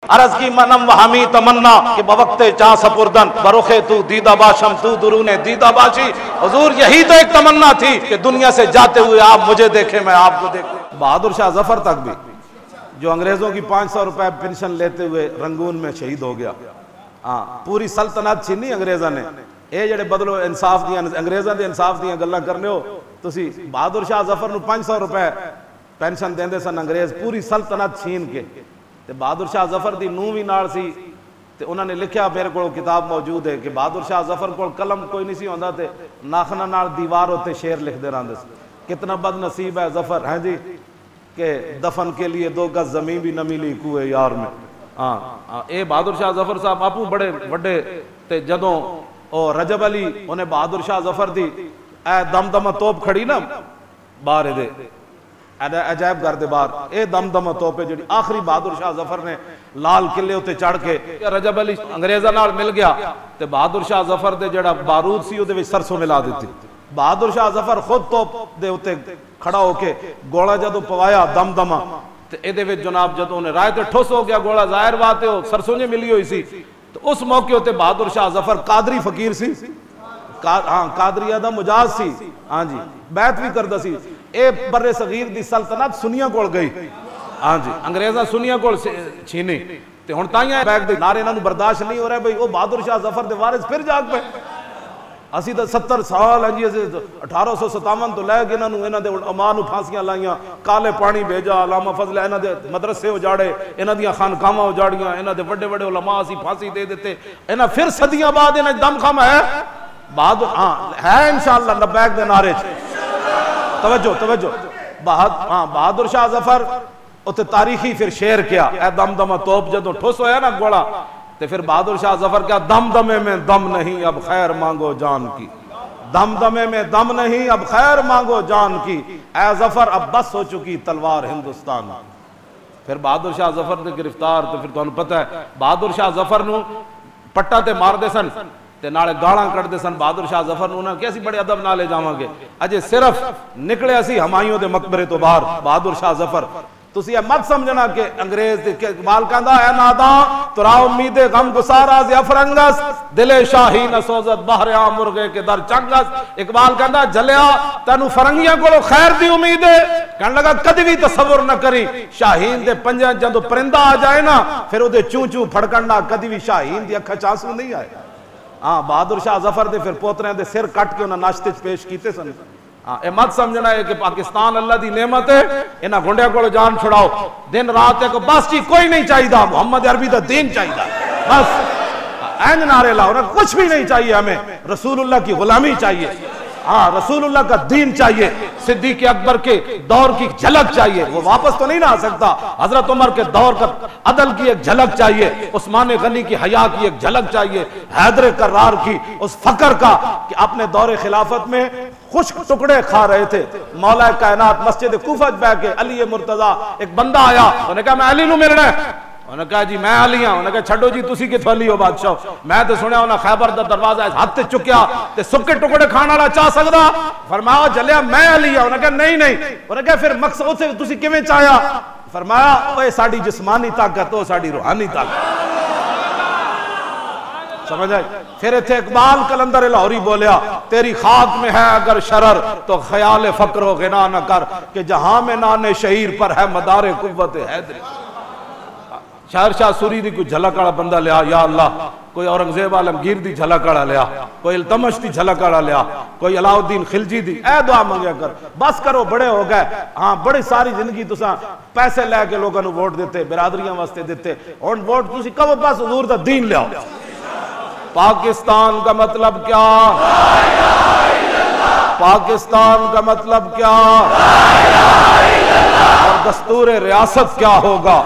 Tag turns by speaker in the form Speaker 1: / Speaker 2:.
Speaker 1: عرض کی منم و ہمی تمنا کہ بوقت چاں سپردن برخ تو دیدہ باشم تو درون دیدہ باشی. حضور یہی تو ایک تمنا تھی کہ دنیا سے جاتے ہوئے آپ مجھے دیکھیں میں آپ کو دیکھوں. بہادر شاہ ظفر تک بھی جو انگریزوں کی 500 روپے پینشن لیتے ہوئے رنگون میں شہید ہو گیا. ہاں پوری سلطنت چھینی انگریزاں نے. اے جڑے بدلو انصاف دیاں انگریزاں دے انصاف دیاں گلاں کرنے ہو تسی. بہادر شاہ ظفر نو 500 روپے پینشن دیندے سن انگریز پوری سلطنت چھین کے. تے بہادر شاہ ظفر دی نوں وی نال سی تے انہاں نے لکھیا میرے کو کتاب موجود ہے کہ بہادر شاہ ظفر کو قلم کوئی نہیں سی ہوندا تے ناخنا نال دیوار تے شعر لکھ دے رہندے سی. کتنا بد نصیب ہے ظفر ہیں جی کہ دفن کے لیے 2 گز زمین بھی نہ ملی کوئے یار میں. ہاں اے بہادر شاہ ظفر صاحب آپو بڑے وڈے تے جدوں او رجب علی انہیں بہادر شاہ ظفر دی اے دمدمہ توپ کھڑی نا باہر دے عجائب گھر دے باہر اے دمدمہ توپ ہے جڑی آخری بہادر شاہ ظفر نے لال قلعے ہوتے چڑھ کے رجب علی انگریزاں نال مل گیا تے بہادر شاہ ظفر دے جڑا بارود سی اودے وچ سرسوں ملا دیتی. بہادر شاہ ظفر خود توپ دے اوتے کھڑا ہو کے گولا جدوں پوایا دمدمہ تے اے دے وچ جناب جدوں نے رائے تے ٹھوس ہو گیا گولا ظاہر بات ہے سرسوں نے ملی ہوئی سی. تو اس موقع ہوتے بہادر شاہ ظفر قادری فقیر سی. ہاں قادریہ دا مجاز سی. ہاں جی بیعت بھی کردا سی. اے بر صغیر دی سلطنت سنیاں کول گئی. ہاں جی انگریزاں سنیاں کول چھینی تے ہن تائیاں بیگ دے نعرے انہاں نوں برداشت نہیں ہو رہا بھئی او بہادر شاہ ظفر دے وارث پھر جاگ پے. اسی تو 70 سال ہیں جی 1857 تو لے کے انہاں دے اماں نوں پھانسیاں لائیاں کالے پانی بھیجا علامہ فضل انہاں دے مدرسے اجاڑے انہاں دیاں خانقاہاں اجاڑیاں انہاں دے بڑے بڑے علماء اسی پھانسی دے دیتے. انہاں پھر صدیاں بعد انہاں دم خم ہے بہادر ہاں ہے انشاءاللہ لبیک دے نعرے توجہ بہادر شاہ ظفر اوتے تاریخی پھر شعر کیا اے دمدمہ توپ جدوں ٹھوس ہویا نا گولا تے پھر بہادر شاہ ظفر کیا دمدمے میں دم نہیں اب خیر مانگو جان کی. دمدمے میں دم نہیں اب خیر مانگو جان کی اے ظفر اب بس ہو چکی تلوار ہندوستان. پھر بہادر شاہ ظفر نے گرفتار تو پھر تانوں پتہ ہے بہادر شاہ ظفر نو پٹا تے مار دے سن تے نالے گالاں کٹ دے سن. بہادر شاہ ظفر نو کہ اسی بڑے ادب نال لے جاواں گے اجے صرف نکلے اسی ہمایوں دے مقبرے تو باہر بہادر شاہ ظفر. تسی یہ مت سمجھنا کہ انگریز دے اقبال کہندا ہے ناداں ترا امید غم گسارا ز افرنگس دل شاہی نہ سوزت بہر عام مرغے کے در چنگس. اقبال کہندا جلیا تینو فرنگیاں کولو خیر دی امید ہے. کہن لگا کدی بھی تصور نہ کری شاہین دے پنجاں جدوں پرندہ آ جائے نا پھر او دے چوں چوں پھڑکن نہ کدی بھی شاہین دی اکھاں چ آنسو نہیں آئے. ہاں بہادر شاہ ظفر دے پھر پوتریاں دے سر کٹ کے انہاں ناشتے پیش کیتے سن. اے مت سمجھنا ہے کہ پاکستان اللہ دی نعمت ہے انہاں گھنڈیاں کو جان چھڑاؤ دن رات ہے کہ بس جی کوئی نہیں چاہیے محمد عربی دا دین چاہیے بس این نعرے لاؤ نا کچھ بھی نہیں چاہیے ہمیں رسول اللہ کی غلامی چاہیے. ہاں رسول اللہ کا دین چاہیے. صدیق اکبر کے دور کی جھلک چاہیے وہ واپس تو نہیں نہ آ سکتا. حضرت عمر کے دور کا عدل کی ایک جھلک چاہیے. عثمان غنی کی حیا کی ایک جھلک چاہیے. حیدر کرار کی اس فقر کا کہ اپنے دور خلافت میں خشک ٹکڑے کھا رہے تھے. مولا کائنات مسجد کوفہ بیٹھ کے علی مرتضیٰ ایک بندہ آیا انہوں نے کہا میں علی نو ملنا ہے. انہوں نے کہا جی میں علی ہاں. انہوں نے کہا چھڑو جی تسی کتھوں علی ہو بادشاہ میں تو سنیا انہاں خیبر دا دروازہ ہاتھ تے چکیا تے سکے ٹکڑے کھانا والا چاہ سکدا. فرمایا جلیا میں علی ہاں. انہوں نے کہا نہیں انہوں نے کہا پھر مقصد سے تسی کیویں چاہیا. فرمایا اوے ساڈی جسمانی طاقت او ساڈی روحانی طاقت سمجھ آئی. پھر ایتھے اقبال کلندر لاہوری بولیا تیری خاک میں ہے اگر شرر تو خیال فقر و غنا نہ کر کہ جہاں میں نان شہیر پر ہے مدار قوت حیدری. شہر شاہ سوری دی کوئی جھلک والا بندہ لیا یا اللہ کوئی اورنگزیب عالمگیر دی جھلک والا لیا کوئی التمش دی جھلک والا لیا کوئی علاؤ الدین خلجی دی اے دعا منگیا کر بس کرو بڑے ہو گئے. ہاں بڑی ساری زندگی تساں پیسے لے کے لوگوں نے ووٹ دیتے برادریاں واسطے دیتے اور ووٹ تسی کہو بس حضور دا دین لیاؤ. پاکستان کا مطلب کیا پاکستان کا مطلب کیا اور دستور ریاست کیا ہوگا.